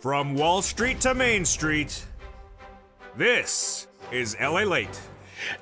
From Wall Street to Main Street, this is LALATE.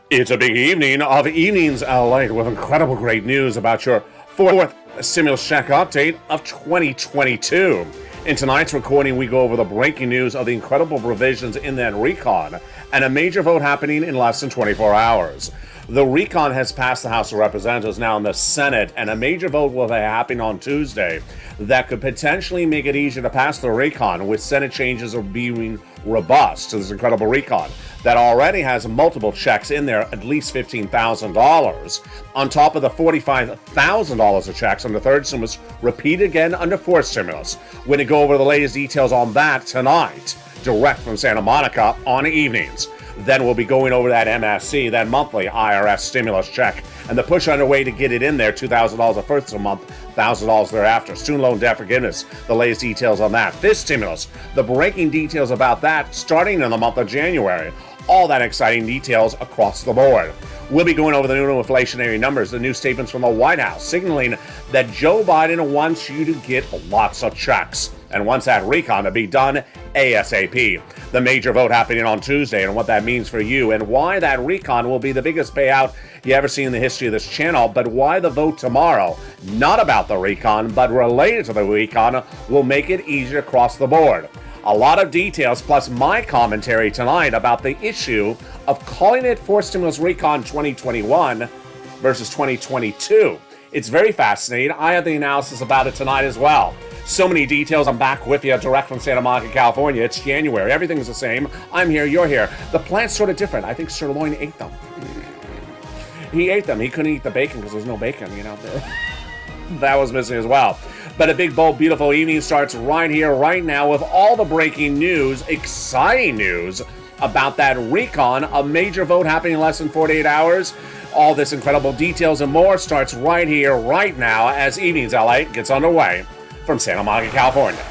It's a big evening of Evenings LALATE with incredible great news about your fourth stimulus check update of 2022. In tonight's recording, we go over the breaking news of the incredible provisions in that recon and a major vote happening in less than 24 hours. The recon has passed the House of Representatives, now in the Senate, and a major vote will be happening on Tuesday that could potentially make it easier to pass the recon, with Senate changes are being robust to this incredible recon that already has multiple checks in there, at least $15,000, on top of the $45,000 of checks on the third stimulus, repeated again under fourth stimulus. We're going to go over the latest details on that tonight, direct from Santa Monica on evenings. Then we'll be going over that MSC, that monthly IRS stimulus check, and the push underway to get it in there, $2,000 the first month, $1,000 thereafter. Student loan debt forgiveness, the latest details on that. This stimulus, the breaking details about that starting in the month of January. All that exciting details across the board. We'll be going over the new inflationary numbers, the new statements from the White House signaling that Joe Biden wants you to get lots of checks and wants that recon to be done ASAP. The major vote happening on Tuesday and what that means for you, and why that recon will be the biggest payout you ever see in the history of this channel, but why the vote tomorrow, not about the recon, but related to the recon, will make it easier across the board. A lot of details, plus my commentary tonight about the issue of calling it for stimulus recon 2021 versus 2022. It's very fascinating. I have the analysis about it tonight as well. So many details. I'm back with you direct from Santa Monica, California. It's January. Everything's the same. I'm here. You're here. The plant's sort of different. I think Sirloin ate them. He ate them. He couldn't eat the bacon because there's no bacon, you know. That was missing as well. But a big, bold, beautiful evening starts right here, right now, with all the breaking news, exciting news about that recon, a major vote happening in less than 48 hours. All this incredible details and more starts right here, right now, as Evenings LA gets underway from Santa Monica, California.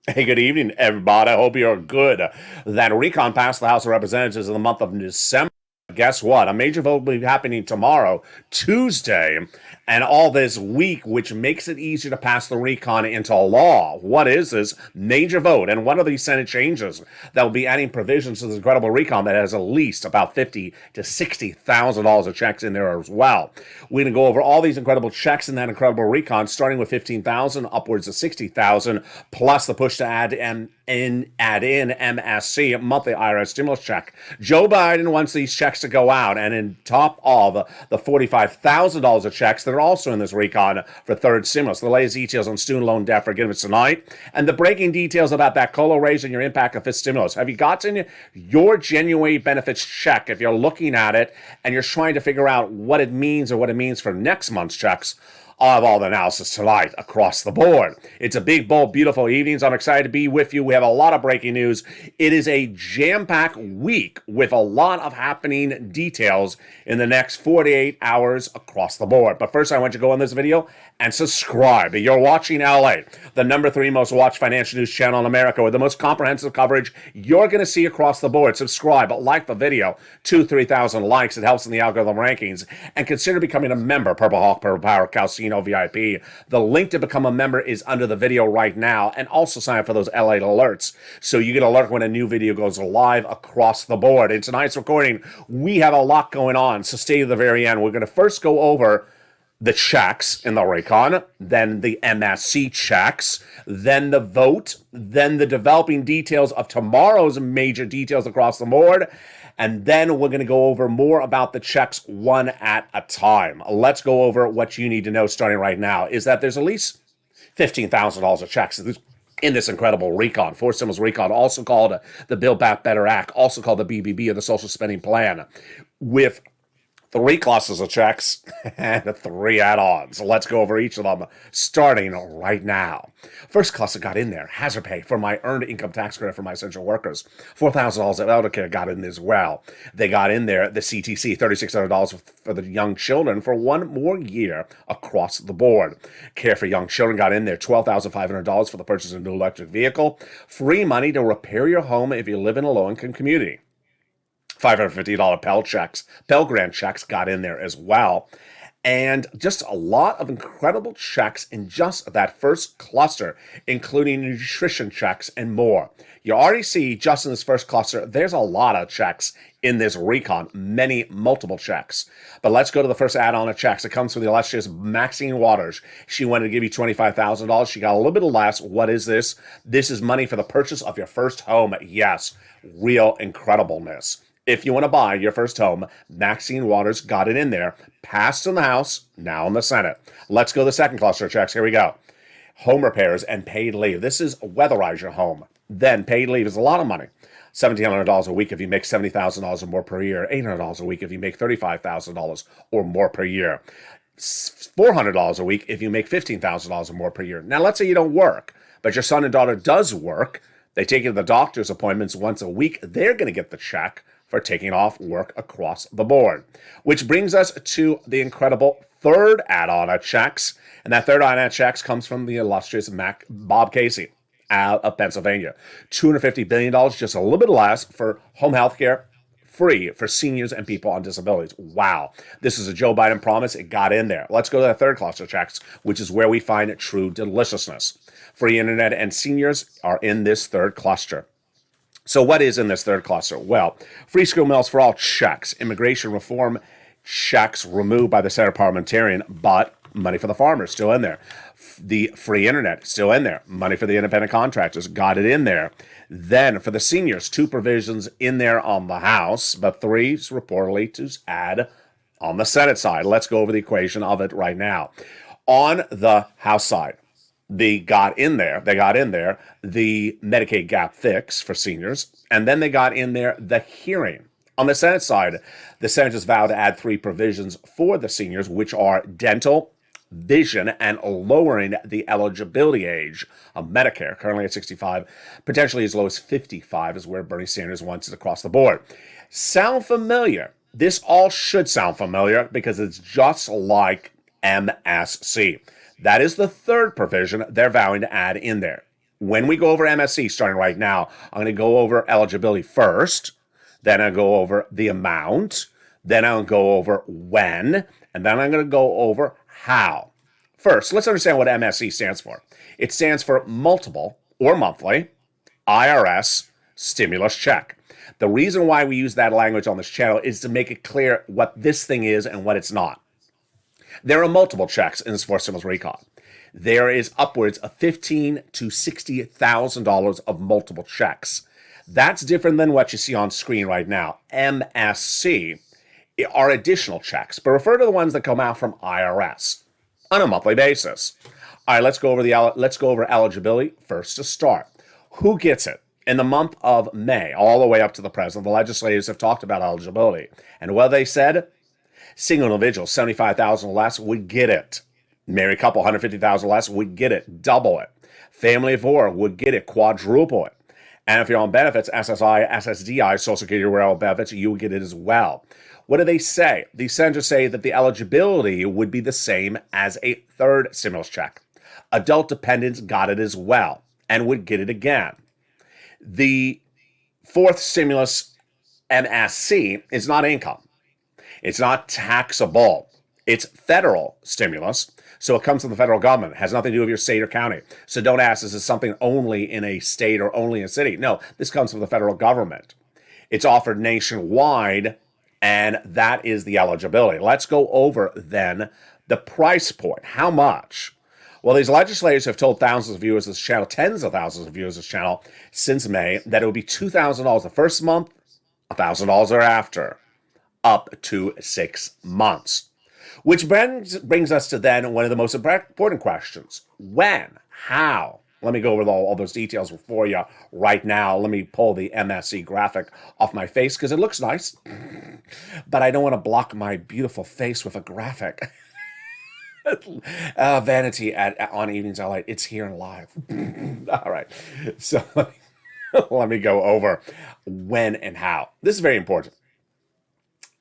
Hey, good evening, everybody. I hope you're good. That recon passed the House of Representatives in the month of December. Guess what? A major vote will be happening tomorrow, Tuesday, and all this week, which makes it easier to pass the recon into law. What is this major vote? And what are these Senate changes that will be adding provisions to this incredible recon that has at least about $50,000 to $60,000 of checks in there as well? We're going to go over all these incredible checks in that incredible recon, starting with $15,000 upwards of $60,000, plus the push to add in MSC, monthly IRS stimulus check. Joe Biden wants these checks to go out, and in top of the $45,000 of checks that are also in this recon for third stimulus. The latest details on student loan debt forgiveness tonight, and the breaking details about that COLA raise and your impact of fifth stimulus. Have you gotten your January benefits check? If you're looking at it and you're trying to figure out what it means or what it means for next month's checks, I'll have all the analysis tonight across the board. It's a big, bold, beautiful evening. I'm excited to be with you. We have a lot of breaking news. It is a jam-packed week with a lot of happening details in the next 48 hours across the board. But first, I want you to go on this video and subscribe. You're watching LA, the number 3 most watched financial news channel in America, with the most comprehensive coverage you're going to see across the board. Subscribe, like the video, 2,000-3,000 likes. It helps in the algorithm rankings. And consider becoming a member, Purple Hawk, Purple Power, Calcino VIP. The link to become a member is under the video right now. And also sign up for those LA alerts so you get an alert when a new video goes live across the board. In tonight's recording, we have a lot going on, so stay to the very end. We're going to first go over the checks in the recon, then the MSC checks, then the vote, then the developing details of tomorrow's major details across the board, and then we're going to go over more about the checks one at a time. Let's go over what you need to know starting right now, is that there's at least $15,000 of checks in this incredible recon, fourth stimulus recon, also called the Build Back Better Act, also called the BBB, or the Social Spending Plan, with 3 clusters of checks and 3 add-ons. Let's go over each of them, starting right now. First cluster got in there. Hazard pay for my earned income tax credit for my essential workers. $4,000 of elder care got in as well. They got in there the CTC, $3,600 for the young children for 1 more year across the board. Care for young children got in there. $12,500 for the purchase of a new electric vehicle. Free money to repair your home if you live in a low-income community. $550 Pell Grant checks got in there as well. And just a lot of incredible checks in just that first cluster, including nutrition checks and more. You already see just in this first cluster, there's a lot of checks in this recon, multiple checks. But let's go to the first add-on of checks. It comes from the illustrious Maxine Waters. She wanted to give you $25,000. She got a little bit less. What is this? This is money for the purchase of your first home. Yes, real incredibleness. If you want to buy your first home, Maxine Waters got it in there. Passed in the House, now in the Senate. Let's go to the second cluster of checks. Here we go. Home repairs and paid leave. This is weatherize your home. Then paid leave is a lot of money. $1,700 a week if you make $70,000 or more per year. $800 a week if you make $35,000 or more per year. $400 a week if you make $15,000 or more per year. Now, let's say you don't work, but your son and daughter does work. They take you to the doctor's appointments once a week. They're going to get the check for taking off work across the board. Which brings us to the incredible third add-on of checks. And that third add-on of checks comes from the illustrious Bob Casey out of Pennsylvania. $250 billion, just a little bit less, for home health care, free for seniors and people on disabilities. Wow. This is a Joe Biden promise. It got in there. Let's go to the third cluster of checks, which is where we find true deliciousness. Free internet and seniors are in this third cluster. So what is in this third cluster? Well, free school meals for all checks. Immigration reform checks removed by the Senate parliamentarian, but money for the farmers still in there. The free internet still in there. Money for the independent contractors, got it in there. Then for the seniors, 2 provisions in there on the House, but 3 reportedly to add on the Senate side. Let's go over the equation of it right now. On the House side, they got in there the Medicaid gap fix for seniors, and then they got in there the hearing. On the Senate side, the senators vowed to add 3 provisions for the seniors, which are dental, vision, and lowering the eligibility age of Medicare, currently at 65, potentially as low as 55 is where Bernie Sanders wants it across the board. Sound familiar? This all should sound familiar because it's just like MSC. That is the third provision they're vowing to add in there. When we go over MSC, starting right now, I'm going to go over eligibility first, then I'll go over the amount, then I'll go over when, and then I'm going to go over how. First, let's understand what MSC stands for. It stands for multiple or monthly IRS stimulus check. The reason why we use that language on this channel is to make it clear what this thing is and what it's not. There are multiple checks in this fourth stimulus recon. There is upwards of $15,000 to $60,000 of multiple checks. That's different than what you see on screen right now. MSC are additional checks, but refer to the ones that come out from IRS on a monthly basis. All right, let's go over eligibility first to start. Who gets it? In the month of May, all the way up to the present, the legislators have talked about eligibility. And what they said? Single individual, $75,000 or less, would get it. Married couple, $150,000 or less, would get it. Double it. Family of 4 would get it. Quadruple it. And if you're on benefits, SSI, SSDI, Social Security Rural Benefits, you would get it as well. What do they say? The senators say that the eligibility would be the same as a third stimulus check. Adult dependents got it as well and would get it again. The fourth stimulus, MSC, is not income. It's not taxable. It's federal stimulus, so it comes from the federal government. It has nothing to do with your state or county. So don't ask, is this something only in a state or only in a city? No, this comes from the federal government. It's offered nationwide, and that is the eligibility. Let's go over, then, the price point. How much? Well, these legislators have told thousands of viewers of this channel, tens of thousands of viewers of this channel, since May, that it would be $2,000 the first month, $1,000 thereafter, up to 6 months. Which brings us to then one of the most important questions. When? How? Let me go over all those details for you right now. Let me pull the MSC graphic off my face because it looks nice, but I don't want to block my beautiful face with a graphic. Vanity on Evenings LA. It's here and live. All right. So let me go over when and how. This is very important.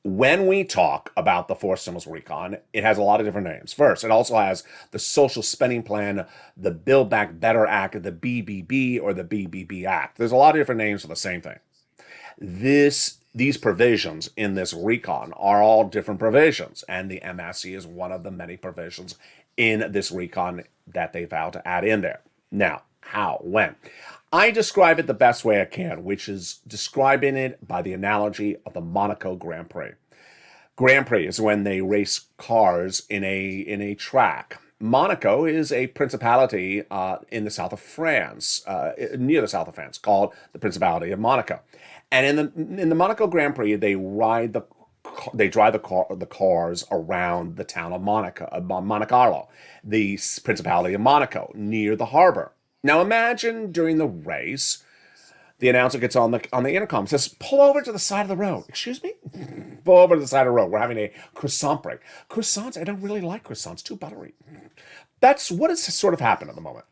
When we talk about the Forced Stimulus Recon, it has a lot of different names. First, it also has the Social Spending Plan, the Build Back Better Act, the BBB, or the BBB Act. There's a lot of different names for the same thing. These provisions in this recon are all different provisions, and the MSC is one of the many provisions in this recon that they vow to add in there. Now, how? When? I describe it the best way I can, which is describing it by the analogy of the Monaco Grand Prix. Grand Prix is when they race cars in a track. Monaco is a principality in the south of France, near the south of France, called the Principality of Monaco. And in the Monaco Grand Prix, they drive the cars around the town of Monte Carlo, the Principality of Monaco, near the harbor. Now imagine during the race, the announcer gets on the intercom and says, "Pull over to the side of the road." Excuse me? Pull over to the side of the road. We're having a croissant break. Croissants, I don't really like croissants, too buttery. That's what has sort of happened at the moment.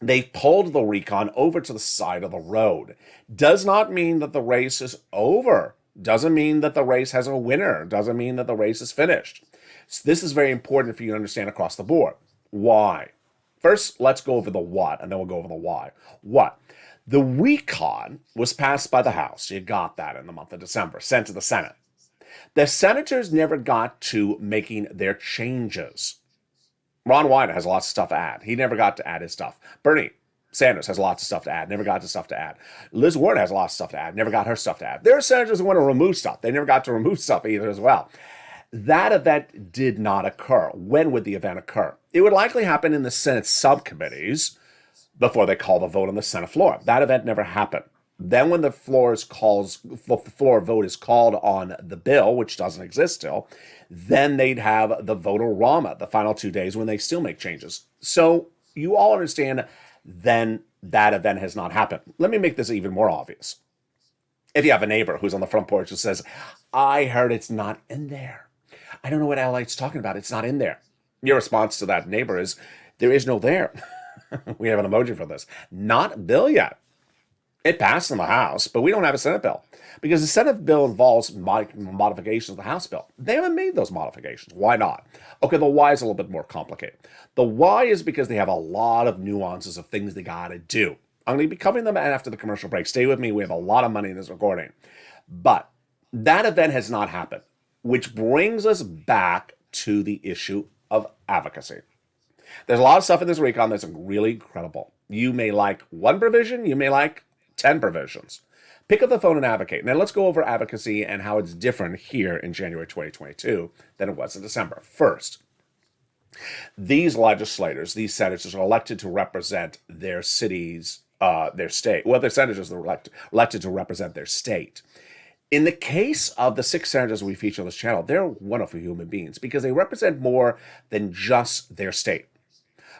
They've pulled the recon over to the side of the road. Does not mean that the race is over. Doesn't mean that the race has a winner. Doesn't mean that the race is finished. So this is very important for you to understand across the board. Why? First, let's go over the what, and then we'll go over the why. What? The recon was passed by the House. You got that in the month of December, sent to the Senate. The senators never got to making their changes. Ron Wyden has lots of stuff to add. He never got to add his stuff. Bernie Sanders has lots of stuff to add. Never got to stuff to add. Liz Warren has lots of stuff to add. Never got her stuff to add. There are senators who want to remove stuff. They never got to remove stuff either as well. That event did not occur. When would the event occur? It would likely happen in the Senate subcommittees before they call the vote on the Senate floor. That event never happened. Then when the floor vote is called on the bill, which doesn't exist still, then they'd have the vote-a-rama the final 2 days when they still make changes. So you all understand then that event has not happened. Let me make this even more obvious. If you have a neighbor who's on the front porch and says, "I heard it's not in there. I don't know what LALATE's talking about. It's not in there." Your response to that neighbor is, "There is no there." We have an emoji for this. Not a bill yet. It passed in the House, but we don't have a Senate bill because the Senate bill involves modifications of the House bill. They haven't made those modifications. Why not? Okay, the why is a little bit more complicated. The why is because they have a lot of nuances of things they got to do. I'm going to be covering them after the commercial break. Stay with me. We have a lot of money in this recording. But that event has not happened, which brings us back to the issue of advocacy. There's a lot of stuff in this recon that's really incredible. You may like one provision, you may like 10 provisions. Pick up the phone and advocate. Now let's go over advocacy and how it's different here in January 2022 than it was in December. First, these legislators, these senators are elected to represent their cities, their state. Well, their senators are elected to represent their state. In the case of the 6 senators we feature on this channel, they're wonderful human beings because they represent more than just their state.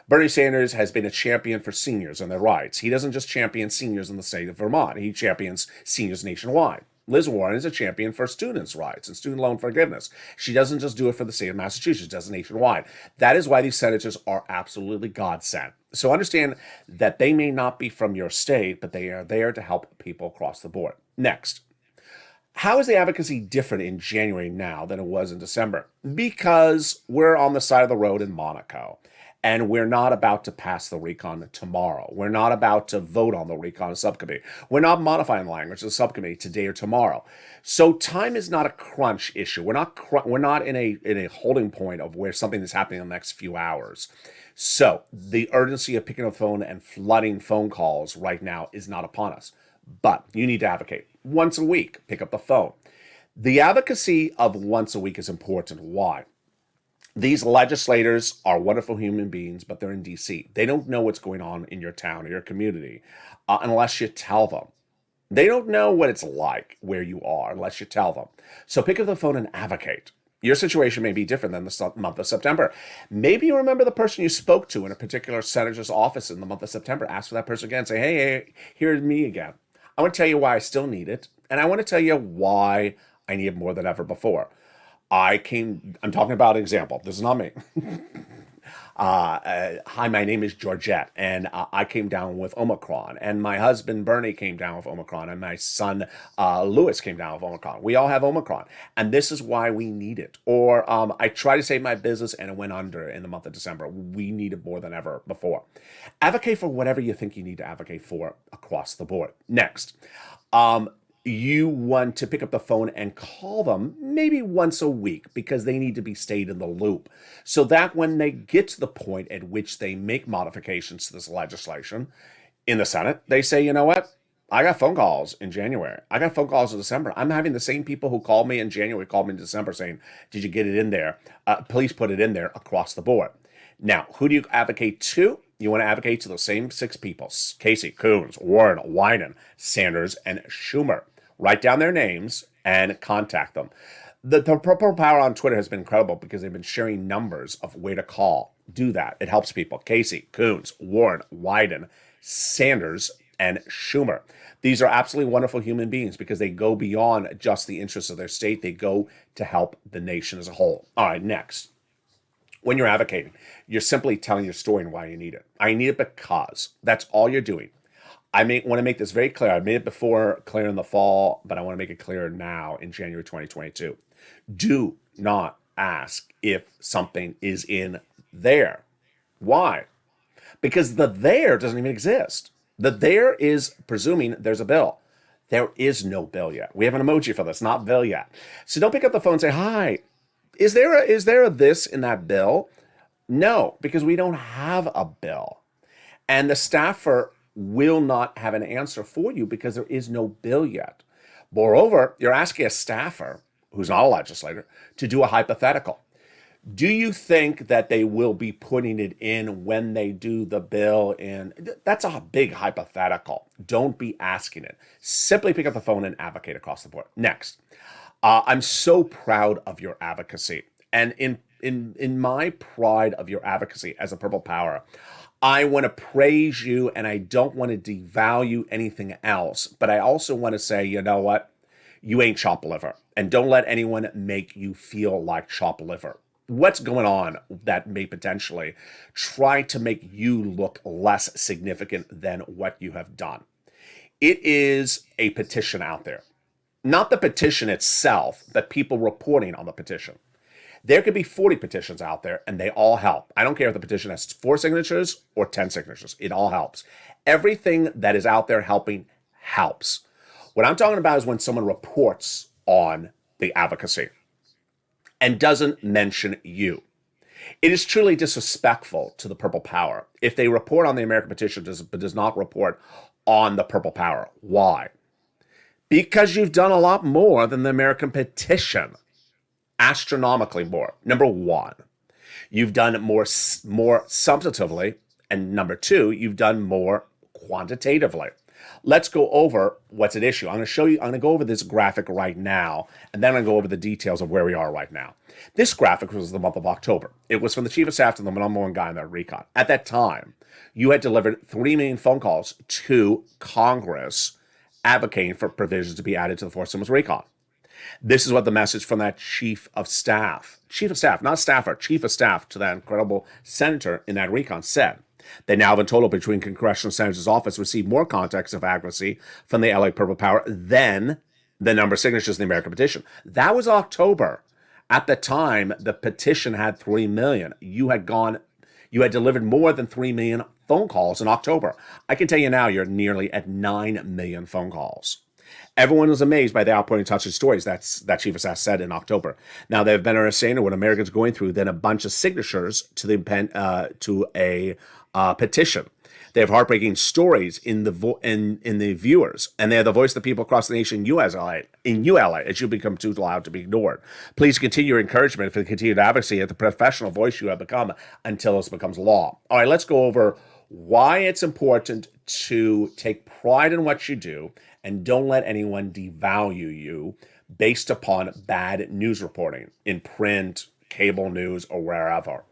Bernie Sanders has been a champion for seniors and their rights. He doesn't just champion seniors in the state of Vermont. He champions seniors nationwide. Liz Warren is a champion for students' rights and student loan forgiveness. She doesn't just do it for the state of Massachusetts, she does it nationwide. That is why these senators are absolutely God-sent. So understand that they may not be from your state, but they are there to help people across the board. Next. How is the advocacy different in January now than it was in December? Because we're on the side of the road in Monaco, and we're not about to pass the recon tomorrow. We're not about to vote on the recon subcommittee. We're not modifying the language of the subcommittee today or tomorrow. So time is not a crunch issue. We're not in a holding point of where something is happening in the next few hours. So the urgency of picking up the phone and flooding phone calls right now is not upon us. But you need to advocate. Once a week, pick up the phone. The advocacy of once a week is important. Why? These legislators are wonderful human beings, but they're in D.C. They don't know what's going on in your town or your community unless you tell them. They don't know what it's like where you are unless you tell them. So pick up the phone and advocate. Your situation may be different than the month of September. Maybe you remember the person you spoke to in a particular senator's office in the month of September. Ask for that person again. Say, hey, here's me again. I want to tell you why I still need it, and I want to tell you why I need it more than ever before. I'm talking about an example. This is not me. Hi, my name is Georgette, and I came down with Omicron, and my husband Bernie came down with Omicron, and my son Louis came down with Omicron. We all have Omicron, and this is why we need it. Or I tried to save my business, and it went under in the month of December. We need it more than ever before. Advocate for whatever you think you need to advocate for across the board. Next. You want to pick up the phone and call them maybe once a week because they need to be stayed in the loop so that when they get to the point at which they make modifications to this legislation in the Senate, they say, you know what? I got phone calls in January. I got phone calls in December. I'm having the same people who called me in January called me in December saying, did you get it in there? Please put it in there across the board. Now, who do you advocate to? You want to advocate to the same six people: Casey, Coons, Warren, Wyden, Sanders, and Schumer. Write down their names and contact them. The Purple Power on Twitter has been incredible because they've been sharing numbers of where to call. Do that. It helps people. Casey, Coons, Warren, Wyden, Sanders, and Schumer. These are absolutely wonderful human beings because they go beyond just the interests of their state. They go to help the nation as a whole. All right, next. When you're advocating, you're simply telling your story and why you need it. I need it because. That's all you're doing. I want to make this very clear. I made it before clear in the fall, but I want to make it clear now in January 2022. Do not ask if something is in there. Why? Because the there doesn't even exist. The there is presuming there's a bill. There is no bill yet. We have an emoji for this, not bill yet. So don't pick up the phone and say, hi, is there a this in that bill? No, because we don't have a bill. And the staffer will not have an answer for you because there is no bill yet. Moreover, you're asking a staffer, who's not a legislator, to do a hypothetical. Do you think that they will be putting it in when they do the bill in? That's a big hypothetical. Don't be asking it. Simply pick up the phone and advocate across the board. Next, I'm so proud of your advocacy. And in my pride of your advocacy as a Purple Power, I want to praise you, and I don't want to devalue anything else, but I also want to say, you know what? You ain't chopped liver, and don't let anyone make you feel like chopped liver. What's going on that may potentially try to make you look less significant than what you have done? It is a petition out there. Not the petition itself, but people reporting on the petition. There could be 40 petitions out there, and they all help. I don't care if the petition has 4 signatures or 10 signatures. It all helps. Everything that is out there helping helps. What I'm talking about is when someone reports on the advocacy and doesn't mention you. It is truly disrespectful to the Purple Power if they report on the American petition but does not report on the Purple Power. Why? Because you've done a lot more than the American petition. Astronomically more. Number one, you've done more substantively, and number two, you've done more quantitatively. Let's go over what's at issue. I'm going to go over this graphic right now, and then I'm going to go over the details of where we are right now. This graphic was the month of October. It was from the chief of staff to the number one guy in the recon. At that time, you had delivered 3 million phone calls to Congress advocating for provisions to be added to the Forced Stimulus Recon. This is what the message from that chief of staff, not staffer, chief of staff to that incredible senator in that recon said. They now have a total between congressional senator's office received more context of accuracy from the LA Purple Power than the number of signatures in the American petition. That was October. At the time, the petition had 3 million. You had delivered more than 3 million phone calls in October. I can tell you now, you're nearly at 9 million phone calls. Everyone was amazed by the outpouring touching stories that chief of staff said in October. Now, they've been understanding what Americans are going through than a bunch of signatures to a petition. They have heartbreaking stories in the viewers, and they are the voice of the people across the nation. In ULA, it should become too loud to be ignored. Please continue your encouragement for the continued advocacy at the professional voice you have become until this becomes law. All right, let's go over why it's important to take pride in what you do and don't let anyone devalue you based upon bad news reporting in print, cable news, or wherever.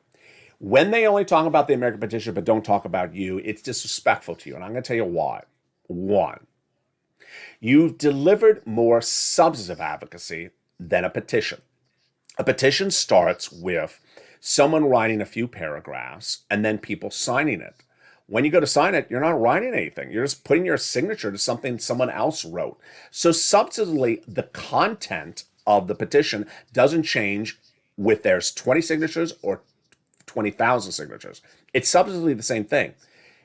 When they only talk about the American petition but don't talk about you, it's disrespectful to you. And I'm going to tell you why. One, you've delivered more substantive advocacy than a petition. A petition starts with someone writing a few paragraphs and then people signing it. When you go to sign it, you're not writing anything. You're just putting your signature to something someone else wrote. So substantively, the content of the petition doesn't change with there's 20 signatures or 20,000 signatures. It's substantively the same thing.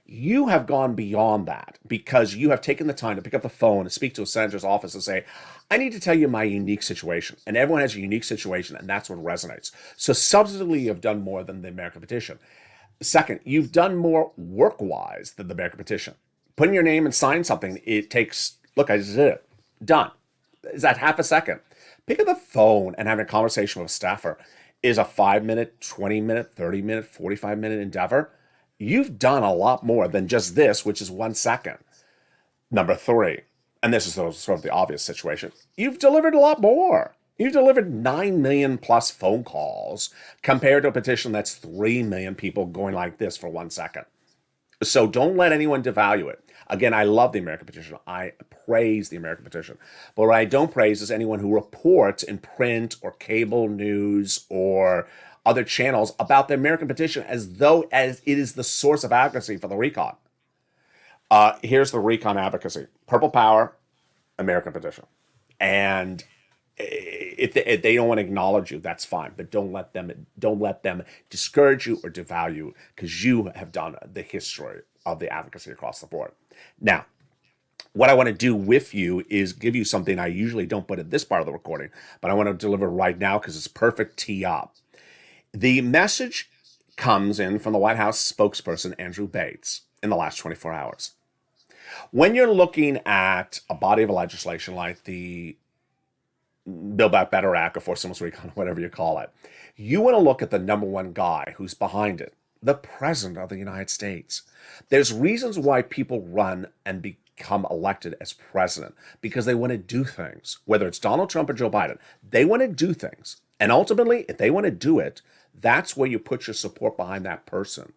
You have gone beyond that because you have taken the time to pick up the phone and speak to a senator's office and say, I need to tell you my unique situation. And everyone has a unique situation, and that's what resonates. So substantively, you've done more than the American petition. Second, you've done more work-wise than the American petition. Putting your name and signing something, it takes, look, I just did it. Done. Is that half a second? Pick up the phone and having a conversation with a staffer is a 5-minute, 20-minute, 30-minute, 45-minute endeavor. You've done a lot more than just this, which is 1 second. Number three, and this is sort of the obvious situation, you've delivered a lot more. You've delivered 9 million plus phone calls compared to a petition that's 3 million people going like this for 1 second. So don't let anyone devalue it. Again, I love the American petition. I praise the American petition. But what I don't praise is anyone who reports in print or cable news or other channels about the American petition as though as it is the source of advocacy for the recon. Here's the recon advocacy. Purple Power, American petition. And if they don't want to acknowledge you, that's fine. But don't let them discourage you or devalue you because you have done the history of the advocacy across the board. Now, what I want to do with you is give you something I usually don't put in this part of the recording, but I want to deliver right now because it's perfect tee up. The message comes in from the White House spokesperson, Andrew Bates, in the last 24 hours. When you're looking at a body of legislation like the Build Back Better Act or Forced Stimulus Recon, whatever you call it, you want to look at the number one guy who's behind it, the President of the United States. There's reasons why people run and become elected as president because they want to do things, whether it's Donald Trump or Joe Biden. They want to do things. And ultimately, if they want to do it, that's where you put your support behind that person.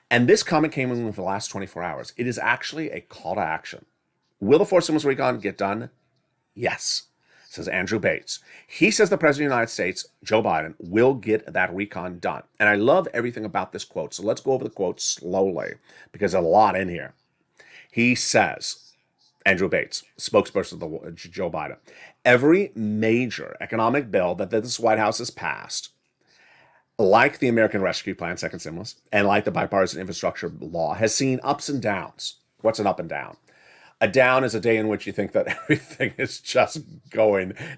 And this comment came in the last 24 hours. It is actually a call to action. Will the Forced Stimulus Recon get done? Yes, says Andrew Bates. He says the President of the United States, Joe Biden, will get that recon done. And I love everything about this quote. So let's go over the quote slowly because there's a lot in here. He says, Andrew Bates, spokesperson of Joe Biden, every major economic bill that this White House has passed, like the American Rescue Plan, second stimulus, and like the bipartisan infrastructure law, has seen ups and downs. What's an up and down? A down is a day in which you think that everything is just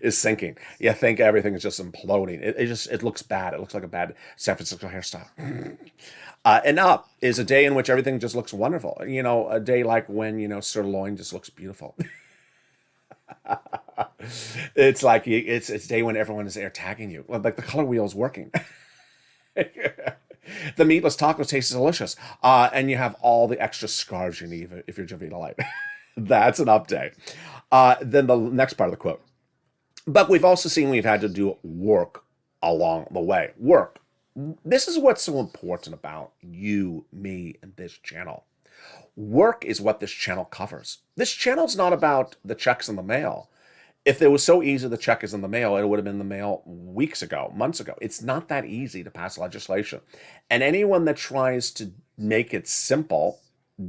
sinking. You think everything is just imploding. It looks bad. It looks like a bad San Francisco hairstyle. And up is a day in which everything just looks wonderful. You know, a day like when, sirloin just looks beautiful. It's like it's a day when everyone is air tagging you. Like the color wheel is working. The meatless tacos taste delicious. And you have all the extra scarves you need if you're Javita Light. That's an update. Then the next part of the quote. But we've also seen we've had to do work along the way. Work. This is what's so important about you, me, and this channel. Work is what this channel covers. This channel's not about the checks in the mail. If it was so easy the check is in the mail, it would have been in the mail weeks ago, months ago. It's not that easy to pass legislation. And anyone that tries to make it simple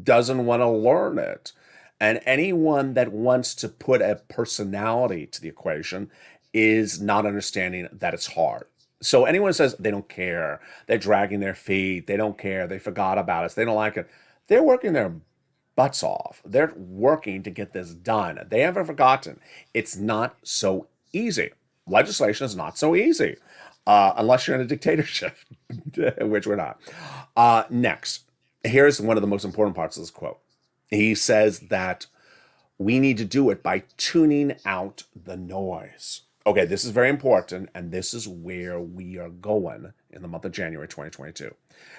doesn't want to learn it. And anyone that wants to put a personality to the equation is not understanding that it's hard. So anyone who says they don't care, they're dragging their feet, they don't care, they forgot about us, they don't like it, they're working their butts off. They're working to get this done. They haven't forgotten. It's not so easy. Legislation is not so easy, unless you're in a dictatorship, which we're not. Next, here's one of the most important parts of this quote. He says that we need to do it by tuning out the noise. Okay, this is very important, and this is where we are going in the month of January 2022.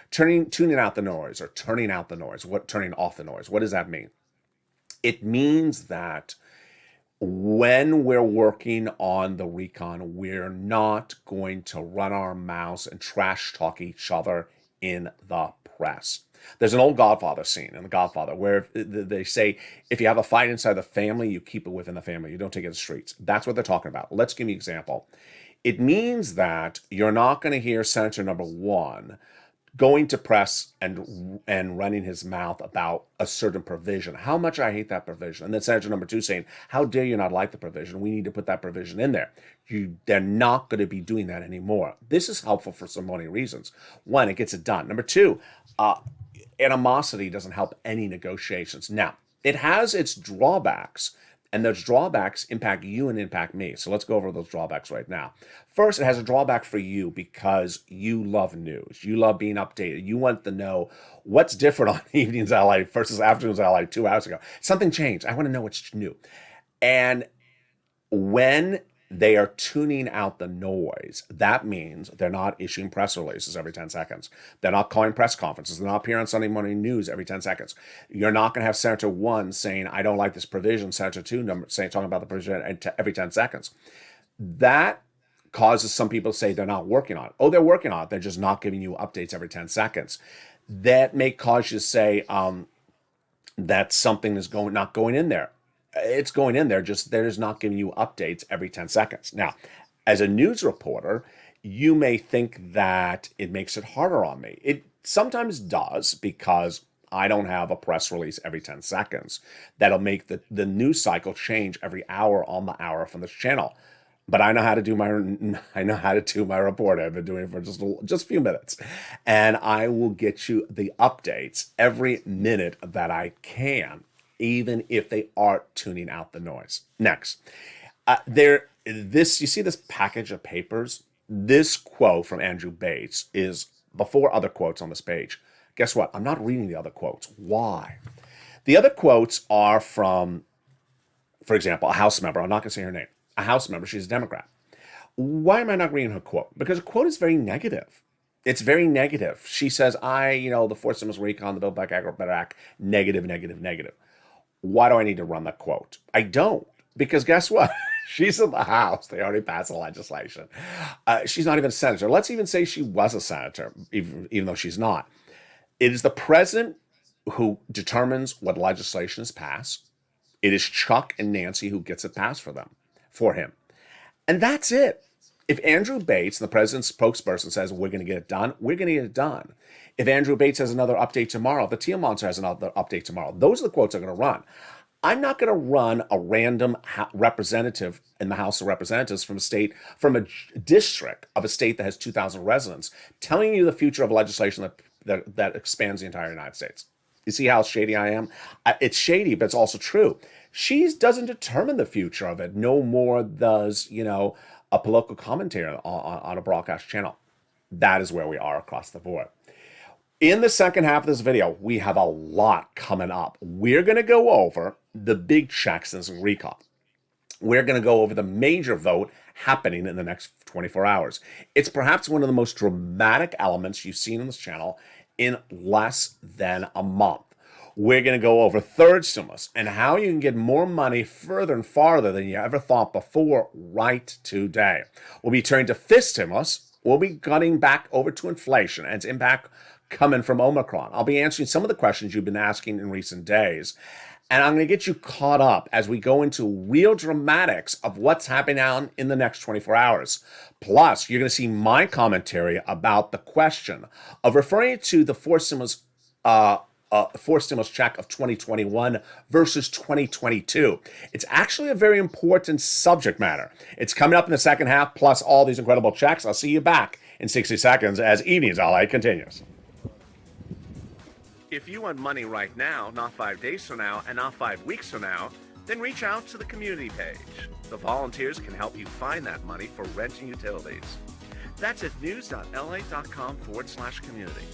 Tuning out the noise or turning out the noise. Turning off the noise? What does that mean? It means that when we're working on the recon, we're not going to run our mouths and trash talk each other in the press. There's an old Godfather scene in The Godfather where they say, if you have a fight inside the family, you keep it within the family. You don't take it to the streets. That's what they're talking about. Let's give you an example. It means that you're not going to hear Senator number one going to press and running his mouth about a certain provision. How much I hate that provision. And then Senator number two saying, how dare you not like the provision? We need to put that provision in there. They're not going to be doing that anymore. This is helpful for so many reasons. One, it gets it done. Number two, animosity doesn't help any negotiations. Now, it has its drawbacks, and those drawbacks impact you and impact me. So let's go over those drawbacks right now. First, it has a drawback for you because you love news. You love being updated. You want to know what's different on Evenings LA versus Afternoons LA 2 hours ago. Something changed. I want to know what's new. And when they are tuning out the noise, that means they're not issuing press releases every 10 seconds. They're not calling press conferences. They're not appearing on Sunday morning news every 10 seconds. You're not going to have Senator 1 saying, I don't like this provision, Senator 2 talking about the provision every 10 seconds. That causes some people to say they're not working on it. Oh, they're working on it. They're just not giving you updates every 10 seconds. That may cause you to say that something is not going in there. It's going in there, just they're just not giving you updates every 10 seconds. Now, as a news reporter, you may think that it makes it harder on me. It sometimes does because I don't have a press release every 10 seconds. That'll make the news cycle change every hour on the hour from this channel. But I know how to do my reporting. I've been doing it for just a few minutes. And I will get you the updates every minute that I can, even if they are tuning out the noise. Next, you see this package of papers? This quote from Andrew Bates is before other quotes on this page. Guess what? I'm not reading the other quotes. Why? The other quotes are from, for example, a House member. I'm not going to say her name. A House member. She's a Democrat. Why am I not reading her quote? Because her quote is very negative. It's very negative. She says, the Fourth Stimulus recon, the Build Back Better Act, negative, negative, negative. Why do I need to run that quote? I don't, because guess what? She's in the House. They already passed the legislation. She's not even a senator. Let's even say she was a senator, even though she's not. It is the president who determines what legislation is passed. It is Chuck and Nancy who gets it passed for him. And that's it. If Andrew Bates, the president's spokesperson, says we're going to get it done, we're going to get it done. If Andrew Bates has another update tomorrow, if the Teal Monster has another update tomorrow, those are the quotes I'm going to run. I'm not going to run a random representative in the House of Representatives from a district of a state that has 2,000 residents, telling you the future of legislation that expands the entire United States. You see how shady I am? It's shady, but it's also true. She doesn't determine the future of it. No more does, a political commentator on a broadcast channel. That is where we are across the board. In the second half of this video, we have a lot coming up. We're going to go over the big checks in this recon. We're going to go over the major vote happening in the next 24 hours. It's perhaps one of the most dramatic elements you've seen on this channel in less than a month. We're going to go over third stimulus and how you can get more money further and farther than you ever thought before right today. We'll be turning to fifth stimulus. We'll be cutting back over to inflation and its impact coming from Omicron. I'll be answering some of the questions you've been asking in recent days. And I'm going to get you caught up as we go into real dramatics of what's happening out in the next 24 hours. Plus, you're going to see my commentary about the question of referring to the fourth stimulus check of 2021 versus 2022. It's actually a very important subject matter. It's coming up in the second half, plus all these incredible checks. I'll see you back in 60 seconds as Evenings LA continues. If you want money right now, not 5 days from now, and not 5 weeks from now, then reach out to the community page. The volunteers can help you find that money for rent and utilities. That's at news.la.com/community.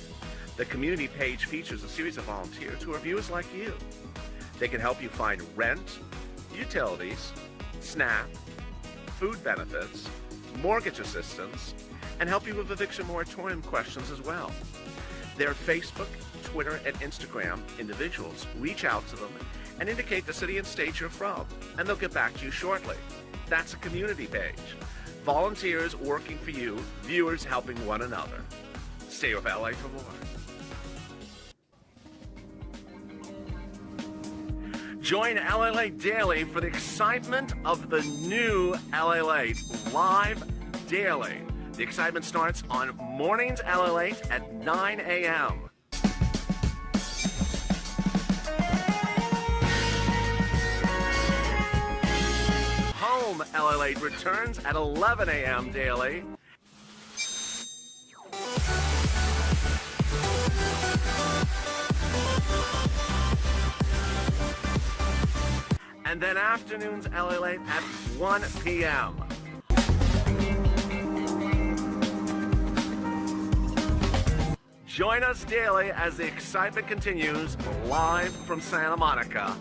The community page features a series of volunteers who are viewers like you. They can help you find rent, utilities, SNAP, food benefits, mortgage assistance, and help you with eviction moratorium questions as well. Their Facebook, Twitter, and Instagram individuals reach out to them and indicate the city and state you're from, and they'll get back to you shortly. That's a community page. Volunteers working for you, viewers helping one another. Stay with LA for more. Join LALATE Daily for the excitement of the new LALATE live daily. The excitement starts on mornings LALATE at 9 a.m. Home LALATE returns at 11 a.m. daily. And then afternoons LALATE at 1 p.m. Join us daily as the excitement continues live from Santa Monica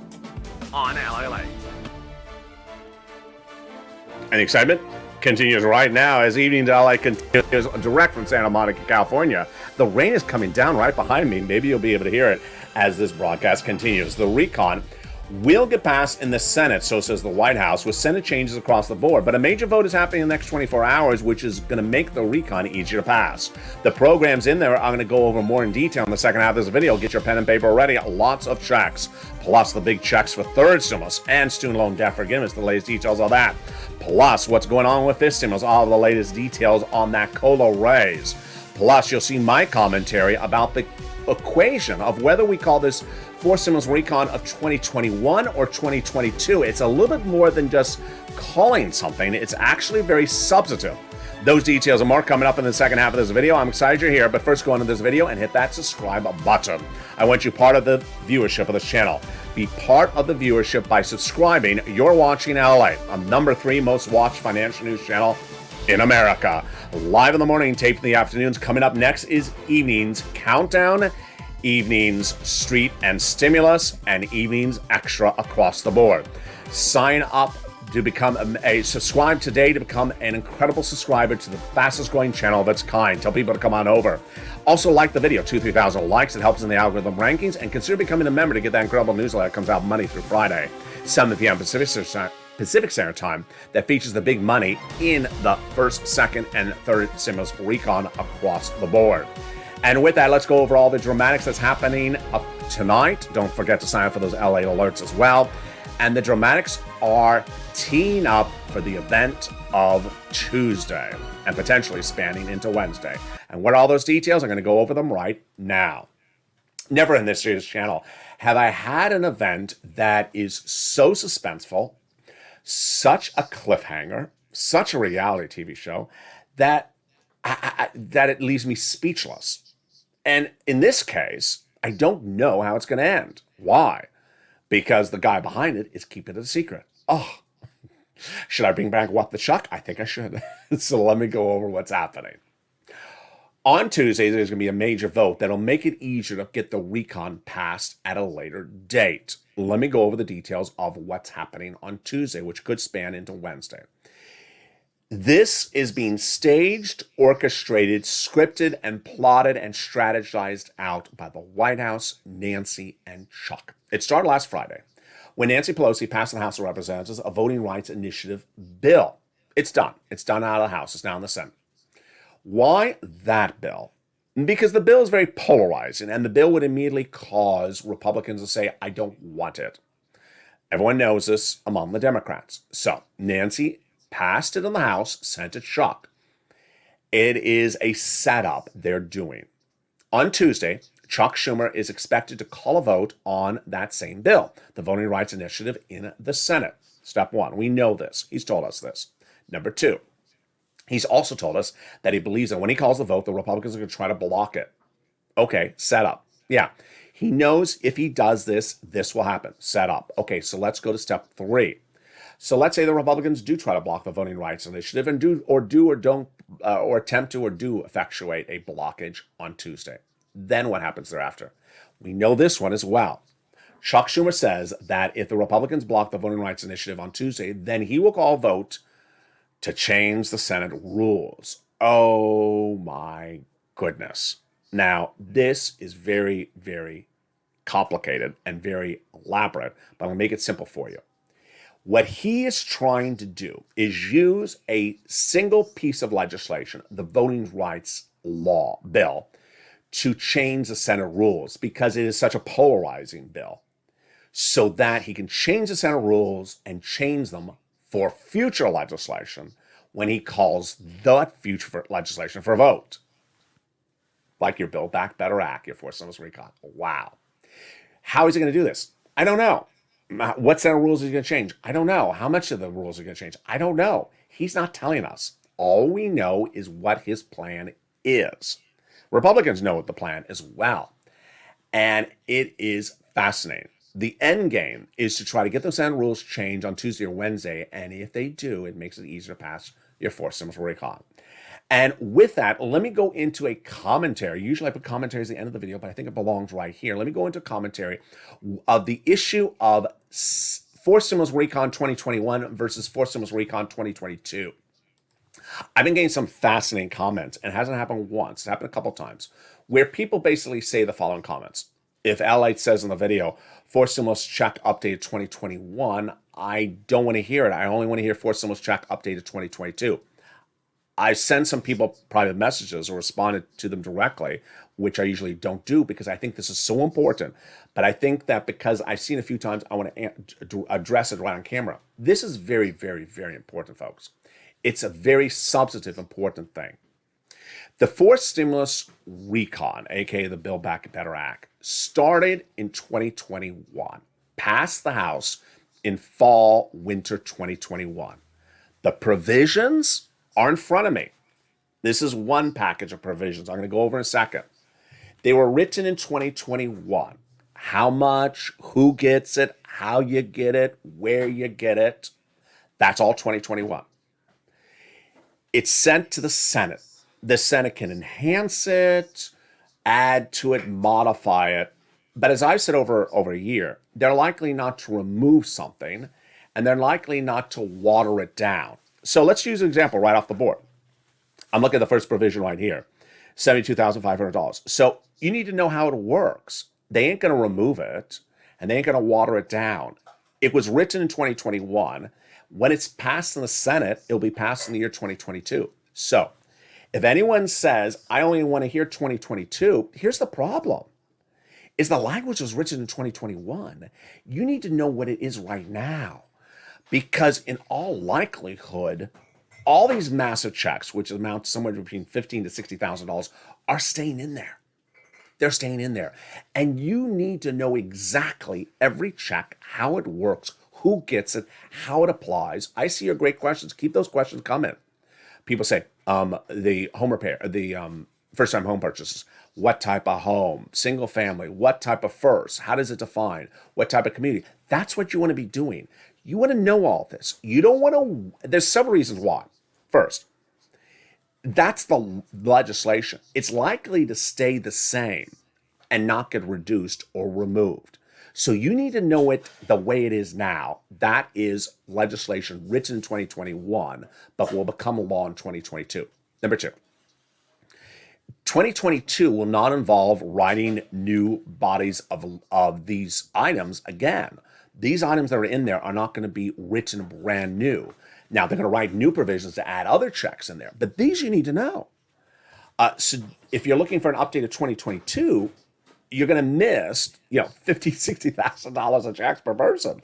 on LALATE. And the excitement continues right now as Evening Daylight continues direct from Santa Monica, California. The rain is coming down right behind me. Maybe you'll be able to hear it as this broadcast continues. The recon will get passed in the Senate, so says the White House, with Senate changes across the board. But a major vote is happening in the next 24 hours, which is going to make the recon easier to pass. The programs in there I'm going to go over more in detail in the second half of this video. Get your pen and paper ready. Lots of checks, plus the big checks for third stimulus and student loan debt forgiveness, the latest details of that. Plus, what's going on with this stimulus, all the latest details on that COLA raise. Plus, you'll see my commentary about the equation of whether we call this fourth stimulus recon of 2021 or 2022. It's a little bit more than just calling something. It's actually very substantive. Those details and more coming up in the second half of this video. I'm excited you're here, but first go into this video and hit that subscribe button. I want you part of the viewership of this channel. Be part of the viewership by subscribing. You're watching LALATE, a #3 most watched financial news channel in America. Live in the morning, taped in the afternoons. Coming up next is Evenings Countdown, Evenings Street and Stimulus, and Evenings Extra across the board. Sign up to become subscribe today to become an incredible subscriber to the fastest growing channel of its kind. Tell people to come on over. Also like the video, 2,000-3,000 likes. It helps in the algorithm rankings, and consider becoming a member to get that incredible newsletter that comes out Monday through Friday, 7 p.m. Pacific Standard Time, that features the big money in the first, second, and third stimulus recon across the board. And with that, let's go over all the dramatics that's happening up tonight. Don't forget to sign up for those LA alerts as well. And the dramatics are teeing up for the event of Tuesday and potentially spanning into Wednesday. And what are all those details? I'm going to go over them right now. Never in this year's channel have I had an event that is so suspenseful, such a cliffhanger, such a reality TV show that that it leaves me speechless. And in this case, I don't know how it's going to end. Why? Because the guy behind it is keeping it a secret. Oh, should I bring back What the Chuck? I think I should. So let me go over what's happening. On Tuesday, there's going to be a major vote that'll make it easier to get the recon passed at a later date. Let me go over the details of what's happening on Tuesday, which could span into Wednesday. This is being staged, orchestrated, scripted, and plotted and strategized out by the White House, Nancy, and Chuck. It started last Friday when Nancy Pelosi passed in the House of Representatives a voting rights initiative bill. It's done. It's done out of the House. It's now in the Senate. Why that bill? Because the bill is very polarizing, and the bill would immediately cause Republicans to say, I don't want it. Everyone knows this among the Democrats. So Nancy passed it in the House, sent it Chuck. It is a setup they're doing. On Tuesday, Chuck Schumer is expected to call a vote on that same bill, the Voting Rights Initiative in the Senate. Step one, we know this. He's told us this. Number two, he's also told us that he believes that when he calls the vote, the Republicans are going to try to block it. Okay, set up. Yeah, he knows if he does this, this will happen. Set up. Okay, so let's go to step three. So let's say the Republicans do try to block the Voting Rights Initiative and attempt to effectuate a blockage on Tuesday. Then what happens thereafter? We know this one as well. Chuck Schumer says that if the Republicans block the Voting Rights Initiative on Tuesday, then he will call a vote to change the Senate rules. Oh my goodness. Now, this is very, very complicated and very elaborate, but I'm going to make it simple for you. What he is trying to do is use a single piece of legislation, the voting rights law bill, to change the Senate rules because it is such a polarizing bill, so that he can change the Senate rules and change them for future legislation when he calls that future legislation for a vote. Like your Build Back Better Act, your Forced Stimulus Recon. Wow. How is he going to do this? I don't know. What Senate rules is he going to change? I don't know. How much of the rules are going to change? I don't know. He's not telling us. All we know is what his plan is. Republicans know what the plan as well. And it is fascinating. The end game is to try to get those Senate rules changed on Tuesday or Wednesday. And if they do, it makes it easier to pass your Forced Stimulus Recon. And with that, let me go into a commentary. Usually I put commentaries at the end of the video, but I think it belongs right here. Let me go into a commentary of the issue of Forced Stimulus Recon 2021 versus Forced Stimulus Recon 2022. I've been getting some fascinating comments, and it hasn't happened once. It's happened a couple times, where people basically say the following comments. If LALATE says in the video, Forced Stimulus Check Updated 2021, I don't want to hear it. I only want to hear Forced Stimulus Check Updated 2022. I sent some people private messages or responded to them directly, which I usually don't do because I think this is so important. But I think that because I've seen it a few times, I want to address it right on camera. This is very, very, very important, folks. It's a very substantive, important thing. The Forced Stimulus Recon, aka the Build Back Better Act, started in 2021, passed the House in fall, winter 2021. The provisions are in front of me. This is one package of provisions I'm going to go over in a second. They were written in 2021. How much, who gets it, how you get it, where you get it, that's all 2021. It's sent to the Senate. The Senate can enhance it, add to it, modify it. But as I've said over a year, they're likely not to remove something, and they're likely not to water it down. So let's use an example right off the board. I'm looking at the first provision right here, $72,500. So you need to know how it works. They ain't going to remove it, and they ain't going to water it down. It was written in 2021. When it's passed in the Senate, it'll be passed in the year 2022. So if anyone says, I only want to hear 2022, here's the problem. Is the language was written in 2021. You need to know what it is right now. Because in all likelihood, all these massive checks, which amount to somewhere between $15,000 to $60,000, are staying in there. They're staying in there. And you need to know exactly every check, how it works, who gets it, how it applies. I see your great questions. Keep those questions coming. People say, the home repair, the first-time home purchases. What type of home? Single family? What type of first? How does it define? What type of community? That's what you want to be doing. You want to know all this. You don't want to, there's several reasons why. First, that's the legislation. It's likely to stay the same and not get reduced or removed. So you need to know it the way it is now. That is legislation written in 2021, but will become a law in 2022. Number two, 2022 will not involve writing new bodies of these items again. These items that are in there are not going to be written brand new. Now, they're going to write new provisions to add other checks in there, but these you need to know. So if you're looking for an update of 2022, you're going to miss, $50,000, $60,000 of checks per person.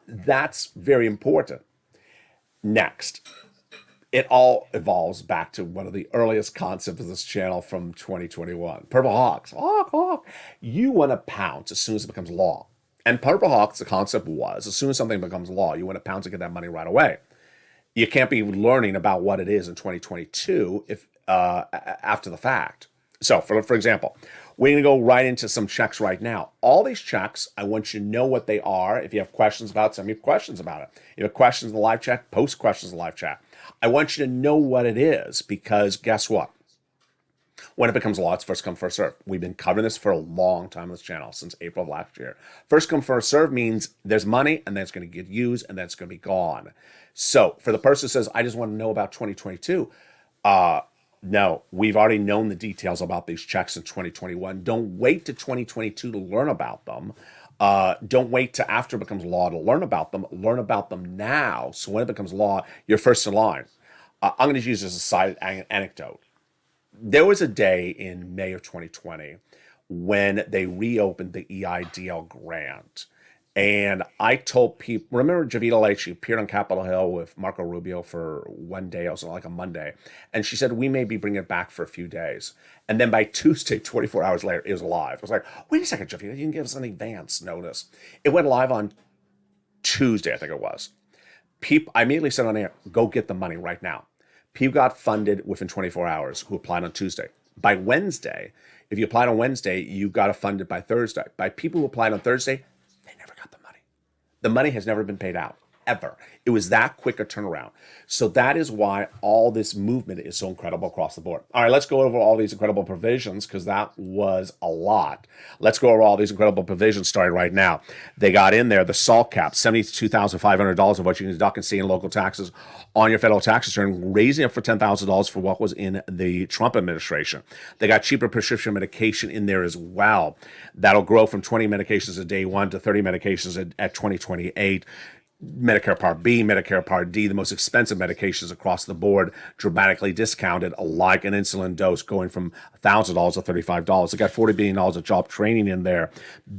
That's very important. Next, it all evolves back to one of the earliest concepts of this channel from 2021. Purple Hawks. Hawk, hawk. You want to pounce as soon as it becomes law. And Purple Hawks, the concept was, as soon as something becomes law, you want to pounce and get that money right away. You can't be learning about what it is in 2022 if after the fact. So, for example, we're going to go right into some checks right now. All these checks, I want you to know what they are. If you have questions about it, send me questions about it. If you have questions in the live chat, post questions in the live chat. I want you to know what it is because guess what? When it becomes law, it's first come, first serve. We've been covering this for a long time on this channel, since April of last year. First come, first serve means there's money, and then it's going to get used, and then it's going to be gone. So for the person who says, I just want to know about 2022, No, we've already known the details about these checks in 2021. Don't wait to 2022 to learn about them. Don't wait to after it becomes law to learn about them. Learn about them now. So when it becomes law, you're first in line. I'm going to use this as a side anecdote. There was a day in May of 2020 when they reopened the EIDL grant. And I told people, remember Javita Lake, she appeared on Capitol Hill with Marco Rubio for one day, also like a Monday. And she said, we may be bringing it back for a few days. And then by Tuesday, 24 hours later, it was live. I was like, wait a second, Javita, you didn't give us an advance notice. It went live on Tuesday, I think it was. I immediately said on air, go get the money right now. People got funded within 24 hours who applied on Tuesday. By Wednesday, if you applied on Wednesday, you got it funded by Thursday. By people who applied on Thursday, they never got the money. The money has never been paid out, ever. It was that quick a turnaround. So that is why all this movement is so incredible across the board. All right, let's go over all these incredible provisions because that was a lot. Let's go over all these incredible provisions starting right now. They got in there the SALT cap, $72,500 of what you can deduct in state and local taxes on your federal tax return, raising it for $10,000 for what was in the Trump administration. They got cheaper prescription medication in there as well. That'll grow from 20 medications a day one to 30 medications at 2028. Medicare Part B, Medicare Part D, the most expensive medications across the board, dramatically discounted, like an insulin dose going from $1,000 to $35. They got $40 billion of job training in there.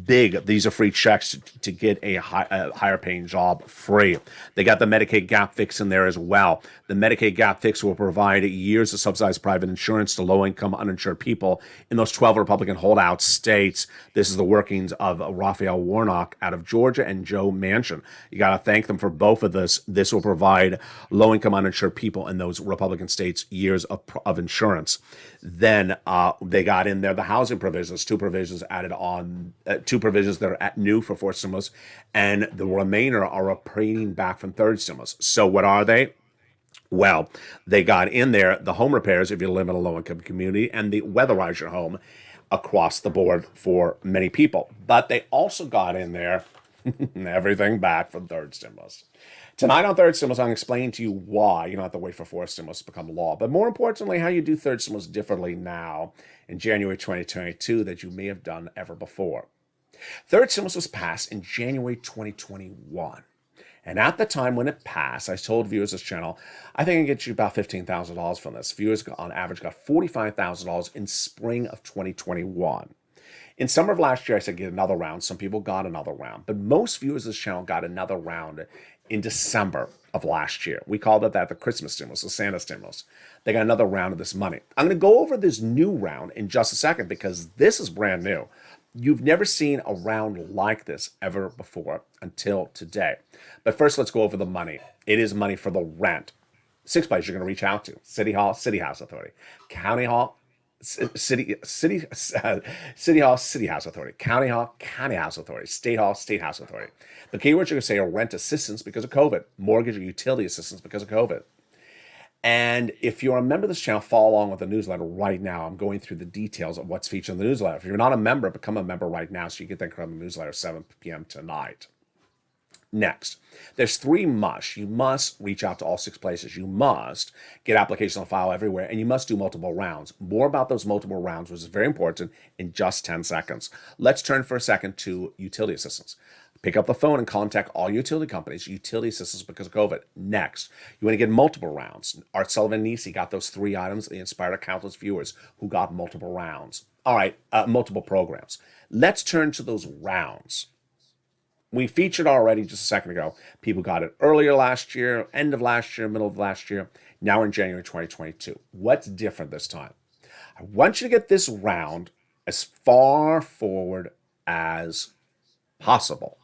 Big. These are free checks to get a higher paying job free. They got the Medicaid gap fix in there as well. The Medicaid gap fix will provide years of subsidized private insurance to low-income uninsured people in those 12 Republican holdout states. This is the workings of Raphael Warnock out of Georgia and Joe Manchin. You got to thank them for both of this. This will provide low-income uninsured people in those Republican states years of insurance. Then they got in there the housing provisions, two provisions added on, two provisions that are new for fourth stimulus, and the remainder are a paring back from third stimulus. So what are they? Well, they got in there the home repairs if you live in a low-income community and the weatherize your home across the board for many people. But they also got in there everything back from third stimulus. Tonight on third stimulus, I'm going to explain to you why you don't have to wait for fourth stimulus to become law, but more importantly, how you do third stimulus differently now in January 2022 that you may have done ever before. Third stimulus was passed in January 2021. And at the time when it passed, I told viewers of this channel, I think I can get you about $15,000 from this. Viewers on average got $45,000 in spring of 2021. In summer of last year, I said get another round. Some people got another round. But most viewers of this channel got another round in December of last year. We called it that the Christmas stimulus, the Santa stimulus. They got another round of this money. I'm going to go over this new round in just a second because this is brand new. You've never seen a round like this ever before until today. But first, let's go over the money. It is money for the rent. 6 places you're going to reach out to: City Hall, City House Authority; County Hall, City Hall, City House Authority; County Hall, County House Authority; State Hall, State House Authority. The keywords you're going to say are rent assistance because of COVID, mortgage or utility assistance because of COVID. And if you're a member of this channel, follow along with the newsletter right now. I'm going through the details of what's featured in the newsletter. If you're not a member, become a member right now so you get that incredible newsletter at 7 p.m. tonight. Next, there's 3 musts. You must reach out to all 6 places. You must get applications on file everywhere, and you must do multiple rounds. More about those multiple rounds, which is very important, in just 10 seconds. Let's turn for a second to utility assistance. Pick up the phone and contact all utility companies, utility assistance because of COVID. Next, you want to get multiple rounds. Art Sullivan Nisi got those 3 items. They inspired countless viewers who got multiple rounds. All right, multiple programs. Let's turn to those rounds. We featured already just a second ago. People got it earlier last year, end of last year, middle of last year. Now we're in January 2022. What's different this time? I want you to get this round as far forward as possible.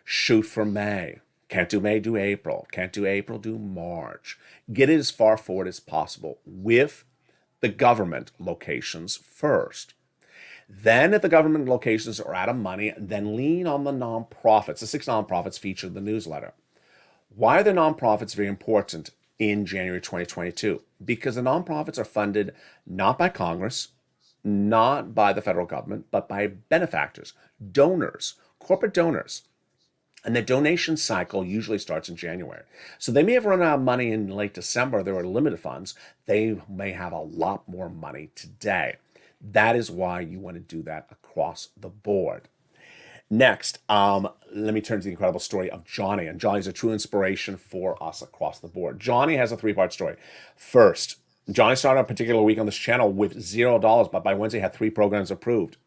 Shoot for May. Can't do May, do April. Can't do April, do March. Get it as far forward as possible with the government locations first. Then if the government locations are out of money, then lean on the nonprofits. The 6 nonprofits featured in the newsletter. Why are the nonprofits very important in January 2022? Because the nonprofits are funded not by Congress, not by the federal government, but by benefactors, donors, corporate donors. And the donation cycle usually starts in January. So they may have run out of money in late December. There were limited funds. They may have a lot more money today. That is why you want to do that across the board. Next, let me turn to the incredible story of Johnny. And Johnny's a true inspiration for us across the board. Johnny has a three-part story. First, Johnny started a particular week on this channel with $0, but by Wednesday had 3 programs approved.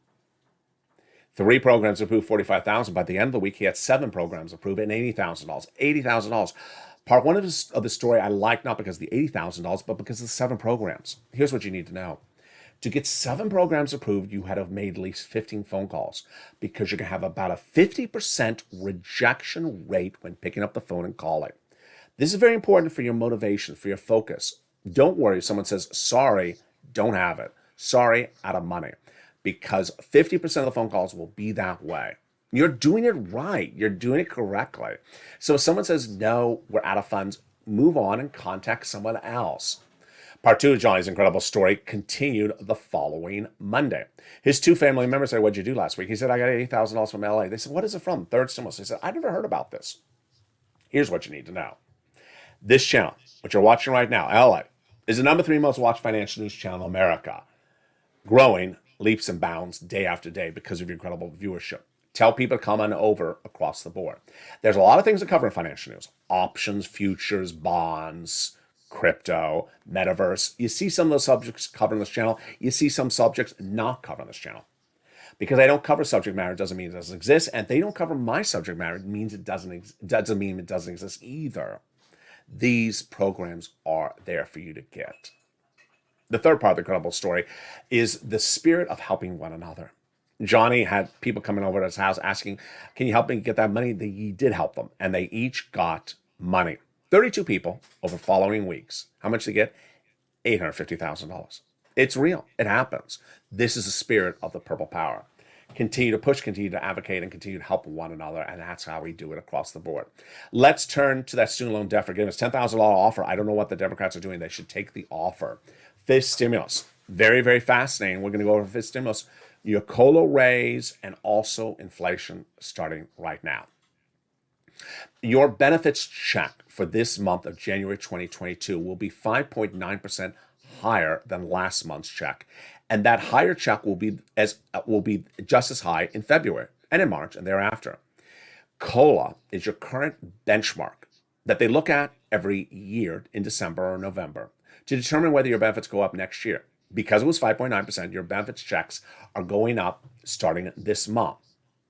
3 programs approved, $45,000. By the end of the week, he had 7 programs approved and $80,000. $80,000. Part one of the story I like, not because of the $80,000, but because of the 7 programs. Here's what you need to know. To get 7 programs approved, you had to have made at least 15 phone calls because you're going to have about a 50% rejection rate when picking up the phone and calling. This is very important for your motivation, for your focus. Don't worry if someone says, sorry, don't have it. Sorry, out of money. Because 50% of the phone calls will be that way. You're doing it right. You're doing it correctly. So if someone says, no, we're out of funds, move on and contact someone else. Part 2 of Johnny's incredible story continued the following Monday. His 2 family members said, what'd you do last week? He said, I got $80,000 from LA. They said, what is it from? Third stimulus. He said, I never heard about this. Here's what you need to know. This channel, which you're watching right now, LA, is the number 3 most watched financial news channel in America. Growing leaps and bounds day after day because of your incredible viewership. Tell people to come on over across the board. There's a lot of things to cover in financial news. Options, futures, bonds, crypto, metaverse. You see some of those subjects covered on this channel. You see some subjects not covered on this channel. Because I don't cover subject matter doesn't mean it doesn't exist. And they don't cover my subject matter, it means it doesn't mean it doesn't exist either. These programs are there for you to get. The third part of the incredible story is the spirit of helping one another. Johnny had people coming over to his house asking, can you help me get that money? He did help them, and they each got money. 32 people over following weeks. How much they get? $850,000. It's real. It happens. This is the spirit of the Purple Power. Continue to push, continue to advocate, and continue to help one another, and that's how we do it across the board. Let's turn to that student loan debt forgiveness. $10,000 offer. I don't know what the Democrats are doing. They should take the offer. Fifth stimulus. Very, very fascinating. We're going to go over fifth stimulus. Your COLA raise and also inflation starting right now. Your benefits check for this month of January 2022 will be 5.9% higher than last month's check. And that higher check will be just as high in February and in March and thereafter. COLA is your current benchmark that they look at every year in December or November to determine whether your benefits go up next year. Because it was 5.9%, your benefits checks are going up starting this month.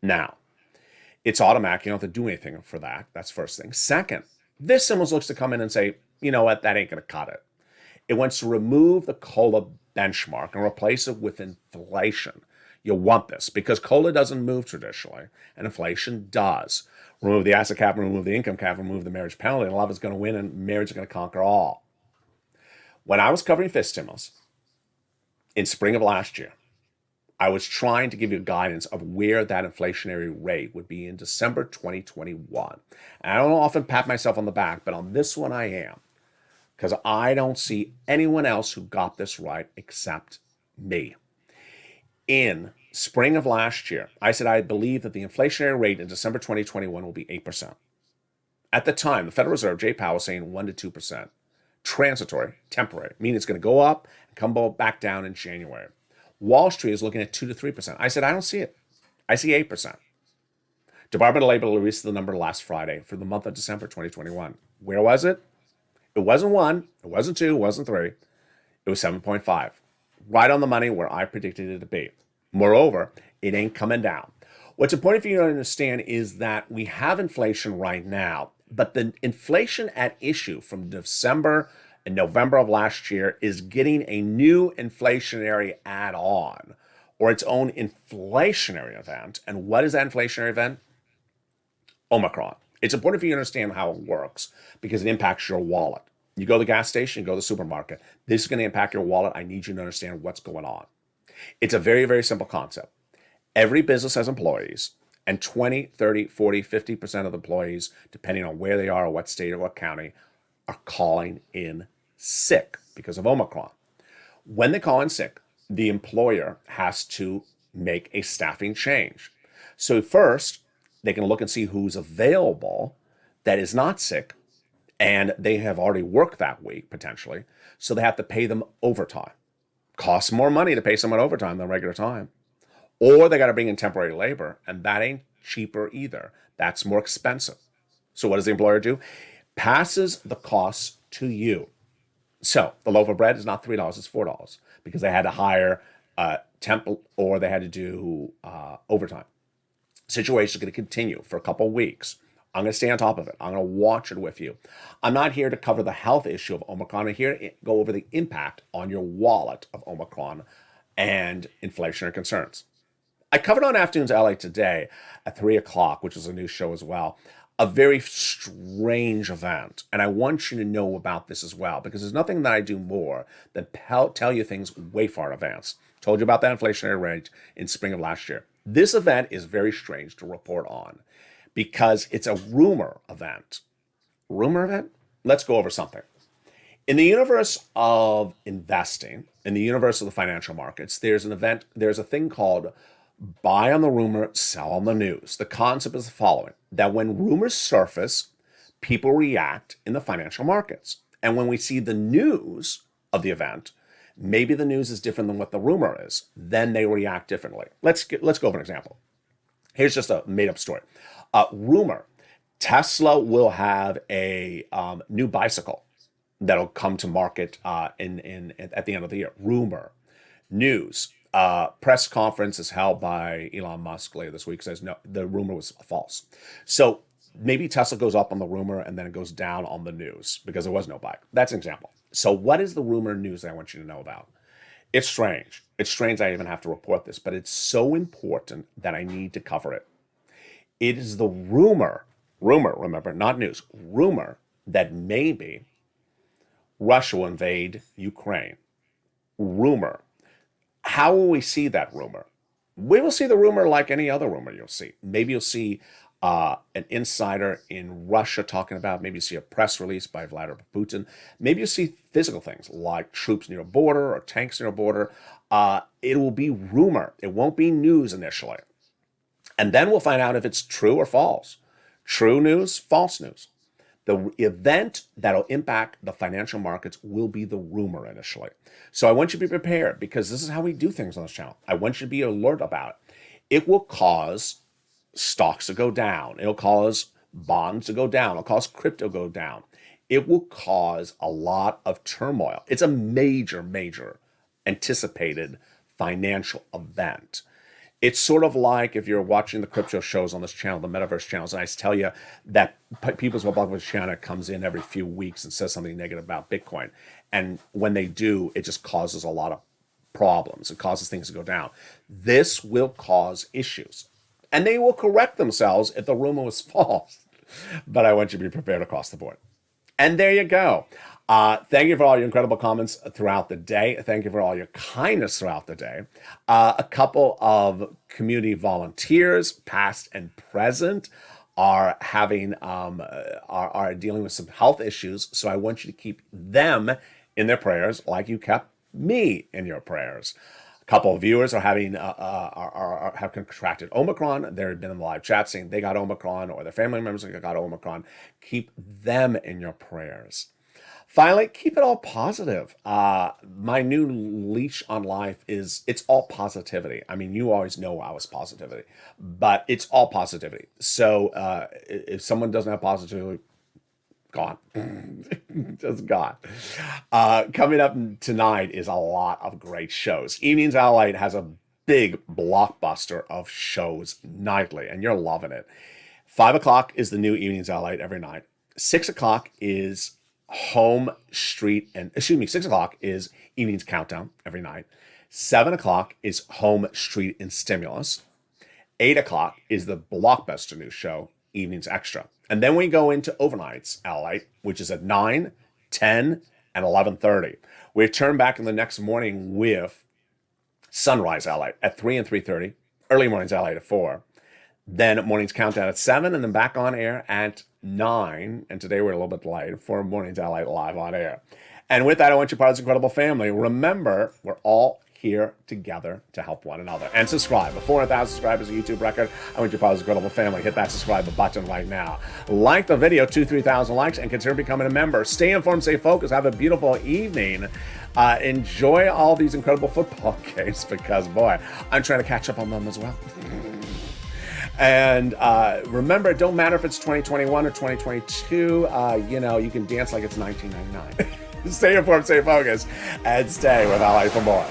Now, it's automatic. You don't have to do anything for that. That's first thing. Second, this stimulus looks to come in and say, you know what, that ain't going to cut it. It wants to remove the COLA benchmark and replace it with inflation. You want this because COLA doesn't move traditionally, and inflation does. Remove the asset cap, remove the income cap, remove the marriage penalty, and love is going to win, and marriage is going to conquer all. When I was covering fifth stimulus in spring of last year, I was trying to give you guidance of where that inflationary rate would be in December 2021. And I don't often pat myself on the back, but on this one I am, because I don't see anyone else who got this right except me. In spring of last year, I said I believe that the inflationary rate in December 2021 will be 8%. At the time, the Federal Reserve, Jay Powell, was saying 1% to 2%. Transitory, temporary, meaning it's going to go up and come back down in January. Wall Street is looking at 2% to 3%. I said, I don't see it. I see 8%. Department of Labor released the number last Friday for the month of December 2021. Where was it? It wasn't 1, it wasn't 2, it wasn't 3. It was 7.5. Right on the money where I predicted it to be. Moreover, it ain't coming down. What's important for you to understand is that we have inflation right now, but the inflation at issue from December and November of last year is getting a new inflationary add-on or its own inflationary event. And what is that inflationary event? Omicron. It's important for you to understand how it works because it impacts your wallet. You go to the gas station, you go to the supermarket. This is going to impact your wallet. I need you to understand what's going on. It's a very, very simple concept. Every business has employees, and 20, 30, 40, 50% of the employees, depending on where they are or what state or what county, are calling in sick because of Omicron. When they call in sick, the employer has to make a staffing change. So first, They can look and see who's available that is not sick, and they have already worked that week, potentially, so they have to pay them overtime. Costs more money to pay someone overtime than regular time. Or they got to bring in temporary labor, and that ain't cheaper either. That's more expensive. So what does the employer do? Passes the costs to you. So the loaf of bread is not $3, it's $4 because they had to hire a temp or they had to do overtime. Situation is going to continue for a couple of weeks. I'm going to stay on top of it. I'm going to watch it with you. I'm not here to cover the health issue of Omicron. I'm here to go over the impact on your wallet of Omicron and inflationary concerns. I covered on Afternoons LA today at 3 o'clock, which is a new show as well, a very strange event. And I want you to know about this as well, because there's nothing that I do more than tell you things way far in advance. Told you about that inflationary rate in spring of last year. This event is very strange to report on because it's a rumor event. Rumor event? Let's go over something. In the universe of investing, in the universe of the financial markets, there's a thing called buy on the rumor, sell on the news. The concept is the following, that when rumors surface, people react in the financial markets. And when we see the news of the event, maybe the news is different than what the rumor is, then they react differently. Let's go over an example. Here's just a made-up story. Rumor, Tesla will have a new bicycle that'll come to market at the end of the year. Rumor. News. Press conference is held by Elon Musk later this week, says no, the rumor was false. So maybe Tesla goes up on the rumor and then it goes down on the news because there was no bike. That's an example. So what is the rumor news that I want you to know about? It's strange. It's strange I even have to report this, but it's so important that I need to cover it. It is the rumor, remember, not news, rumor that maybe Russia will invade Ukraine. Rumor. How will we see that rumor? We will see the rumor like any other rumor you'll see. Maybe you'll see an insider in Russia talking about, maybe you see a press release by Vladimir Putin. Maybe you see physical things like troops near a border or tanks near a border. It will be rumor. It won't be news initially. And then we'll find out if it's true or false. True news, false news. The event that'll impact the financial markets will be the rumor initially. So I want you to be prepared because this is how we do things on this channel. I want you to be alert about it. It will cause stocks to go down. It'll cause bonds to go down. It'll cause crypto to go down. It will cause a lot of turmoil. It's a major, major anticipated financial event. It's sort of like if you're watching the crypto shows on this channel, the metaverse channels, and I tell you that People's Republic of China comes in every few weeks and says something negative about Bitcoin. And when they do, it just causes a lot of problems. It causes things to go down. This will cause issues. And they will correct themselves if the rumor was false. But I want you to be prepared across the board. And there you go. Thank you for all your incredible comments throughout the day. Thank you for all your kindness throughout the day. A couple of community volunteers, past and present, are having are dealing with some health issues. So I want you to keep them in their prayers, like you kept me in your prayers. A couple of viewers are having have contracted Omicron. They've been in the live chat saying they got Omicron or their family members got Omicron. Keep them in your prayers. Finally, keep it all positive. My new leash on life is it's all positivity. I mean, you always know I was positivity, but it's all positivity. So if someone doesn't have positivity, gone. Just gone. Coming up tonight is a lot of great shows. Evenings LALATE has a big blockbuster of shows nightly, and you're loving it. 5 o'clock is the new Evenings LALATE every night. 6 o'clock is 6 o'clock is Evenings Countdown every night. 7 o'clock is Home, Street, and Stimulus. 8 o'clock is the blockbuster new show, Evenings Extra. And then we go into overnights LALATE, which is at 9, 10, and 11:30. We return back in the next morning with Sunrise LALATE at 3 and 3:30, early mornings LALATE at 4. Then mornings countdown at 7, and then back on air at 9. And today we're a little bit delayed for mornings LALATE live on air. And with that, I want you part of this incredible family. Remember, we're all here together to help one another. And subscribe. 400,000 subscribers, a YouTube record. I want you part of this incredible family. Hit that subscribe button right now. Like the video, 2,000-3,000 likes, and consider becoming a member. Stay informed, stay focused. Have a beautiful evening. Enjoy all these incredible football games because, boy, I'm trying to catch up on them as well. And remember, it don't matter if it's 2021 or 2022. You can dance like it's 1999. Stay informed, stay focused, and stay with LA for more.